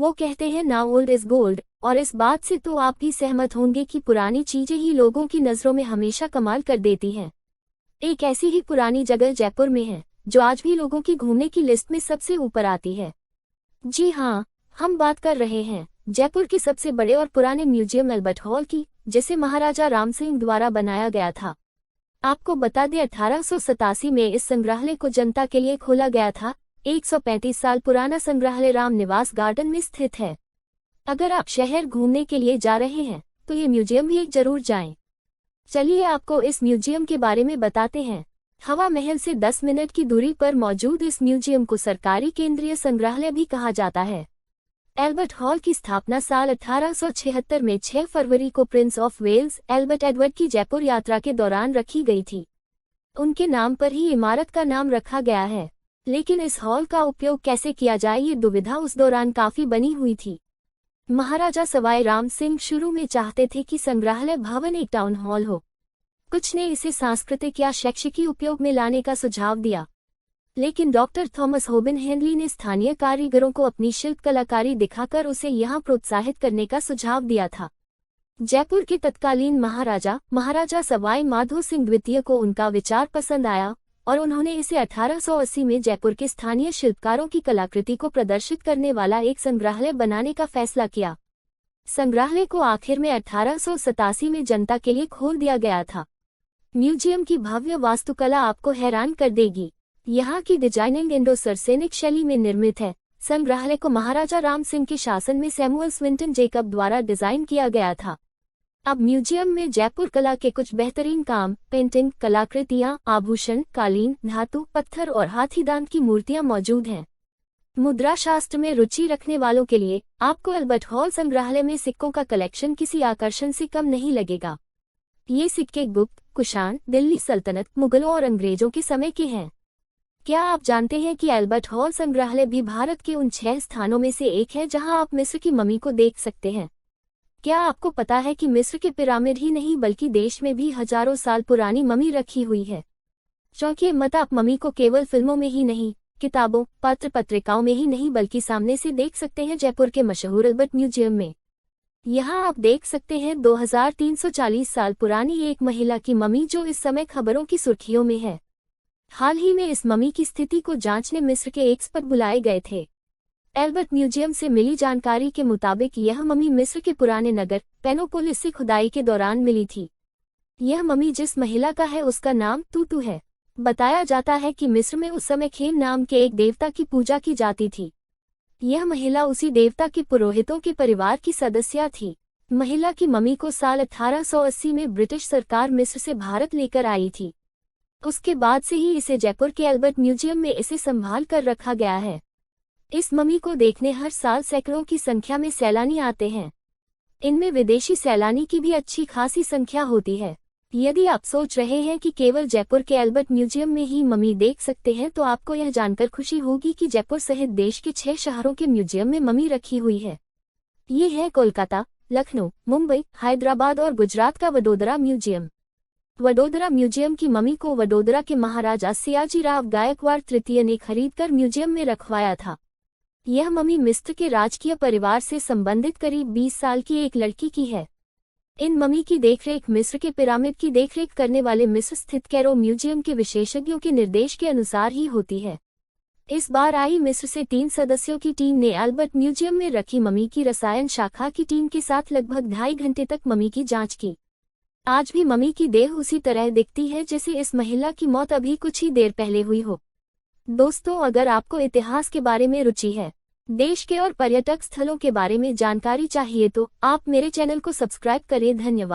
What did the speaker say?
वो कहते हैं ना ओल्ड इज गोल्ड, और इस बात से तो आप भी सहमत होंगे कि पुरानी चीजें ही लोगों की नजरों में हमेशा कमाल कर देती हैं। एक ऐसी ही पुरानी जगह जयपुर में है जो आज भी लोगों की घूमने की लिस्ट में सबसे ऊपर आती है। जी हाँ, हम बात कर रहे हैं जयपुर के सबसे बड़े और पुराने म्यूजियम अल्बर्ट हॉल की, जिसे महाराजा राम सिंह द्वारा बनाया गया था। आपको बता दें 1887 में इस संग्रहालय को जनता के लिए खोला गया था। 135 साल पुराना संग्रहालय राम निवास गार्डन में स्थित है। अगर आप शहर घूमने के लिए जा रहे हैं तो ये म्यूजियम भी एक जरूर जाएं। चलिए आपको इस म्यूजियम के बारे में बताते हैं। हवा महल से 10 मिनट की दूरी पर मौजूद इस म्यूजियम को सरकारी केंद्रीय संग्रहालय भी कहा जाता है। एल्बर्ट हॉल की स्थापना साल 1876 में 6 फरवरी को Prince of Wales Albert Edward की जयपुर यात्रा के दौरान रखी गई थी। उनके नाम पर ही इमारत का नाम रखा गया है। लेकिन इस हॉल का उपयोग कैसे किया जाए, ये दुविधा उस दौरान काफी बनी हुई थी। महाराजा सवाई राम सिंह शुरू में चाहते थे कि संग्रहालय भवन एक टाउन हॉल हो। कुछ ने इसे सांस्कृतिक या शैक्षिकी उपयोग में लाने का सुझाव दिया, लेकिन डॉक्टर थॉमस होबिन हेनली ने स्थानीय कारीगरों को अपनी शिल्प कलाकारी दिखाकर उसे यहाँ प्रोत्साहित करने का सुझाव दिया था। जयपुर के तत्कालीन महाराजा सवाई माधो सिंह द्वितीय को उनका विचार पसंद आया और उन्होंने इसे 1880 में जयपुर के स्थानीय शिल्पकारों की कलाकृति को प्रदर्शित करने वाला एक संग्रहालय बनाने का फैसला किया। संग्रहालय को आखिर में 1887 में जनता के लिए खोल दिया गया था। म्यूजियम की भव्य वास्तुकला आपको हैरान कर देगी। यहाँ की डिजाइनिंग इंडो सरसेनिक शैली में निर्मित है। संग्रहालय को महाराजा राम सिंह के शासन में सैमुअल स्विंटन जेकब द्वारा डिजाइन किया गया था। अब म्यूजियम में जयपुर कला के कुछ बेहतरीन काम, पेंटिंग, कलाकृतियां, आभूषण, कालीन, धातु, पत्थर और हाथीदांत की मूर्तियां मौजूद हैं। मुद्रा शास्त्र में रुचि रखने वालों के लिए आपको अल्बर्ट हॉल संग्रहालय में सिक्कों का कलेक्शन किसी आकर्षण से कम नहीं लगेगा। ये सिक्के गुप्त, कुषाण, दिल्ली सल्तनत, मुगलों और अंग्रेजों के समय के हैं। क्या आप जानते हैं कि अल्बर्ट हॉल संग्रहालय भी भारत के उन 6 स्थानों में से एक है जहां आप मिस्र की मम्मी को देख सकते हैं? क्या आपको पता है कि मिस्र के पिरामिड ही नहीं बल्कि देश में भी हजारों साल पुरानी मम्मी रखी हुई है? चौंकिए मत, आप मम्मी को केवल फिल्मों में ही नहीं, किताबों, पत्र पत्रिकाओं में ही नहीं बल्कि सामने से देख सकते हैं जयपुर के मशहूर अल्बर्ट म्यूजियम में। यहाँ आप देख सकते हैं 2340 साल पुरानी एक महिला की मम्मी जो इस समय खबरों की सुर्खियों में है। हाल ही में इस मम्मी की स्थिति को जांचने मिस्र के एक्सपर्ट बुलाए गए थे। एल्बर्ट म्यूजियम से मिली जानकारी के मुताबिक यह मम्मी मिस्र के पुराने नगर पेनोपोलिस से खुदाई के दौरान मिली थी। यह मम्मी जिस महिला का है उसका नाम तूतू है। बताया जाता है कि मिस्र में उस समय खेम नाम के एक देवता की पूजा की जाती थी। यह महिला उसी देवता के पुरोहितों के परिवार की सदस्य थी। महिला की मम्मी को साल 1880 में ब्रिटिश सरकार मिस्र से भारत लेकर आई थी। उसके बाद से ही इसे जयपुर के एल्बर्ट म्यूजियम में इसे संभाल कर रखा गया है। इस मम्मी को देखने हर साल सैकड़ों की संख्या में सैलानी आते हैं। इनमें विदेशी सैलानी की भी अच्छी खासी संख्या होती है। यदि आप सोच रहे हैं कि केवल जयपुर के एल्बर्ट म्यूजियम में ही मम्मी देख सकते हैं तो आपको यह जानकर खुशी होगी कि जयपुर सहित देश के 6 शहरों के म्यूजियम में मम्मी रखी हुई है। ये है कोलकाता, लखनऊ, मुंबई, हैदराबाद और गुजरात का वडोदरा म्यूजियम। वडोदरा म्यूजियम की मम्मी को वडोदरा के महाराजा सयाजीराव गायकवाड़ तृतीय ने खरीदकर म्यूजियम में रखवाया था। यह मम्मी मिस्र के राजकीय परिवार से संबंधित करीब 20 साल की एक लड़की की है। इन मम्मी की देखरेख मिस्र के पिरामिड की देखरेख करने वाले मिस्र स्थित कैरो म्यूजियम के विशेषज्ञों के निर्देश के अनुसार ही होती है। इस बार आई मिस्र से 3 सदस्यों की टीम ने अल्बर्ट म्यूजियम में रखी मम्मी की रसायन शाखा की टीम के साथ लगभग 2.5 घंटे तक मम्मी की जांच की। आज भी मम्मी की देह उसी तरह दिखती है जैसे इस महिला की मौत अभी कुछ ही देर पहले हुई हो। दोस्तों, अगर आपको इतिहास के बारे में रुचि है, देश के और पर्यटक स्थलों के बारे में जानकारी चाहिए तो आप मेरे चैनल को सब्सक्राइब करें। धन्यवाद।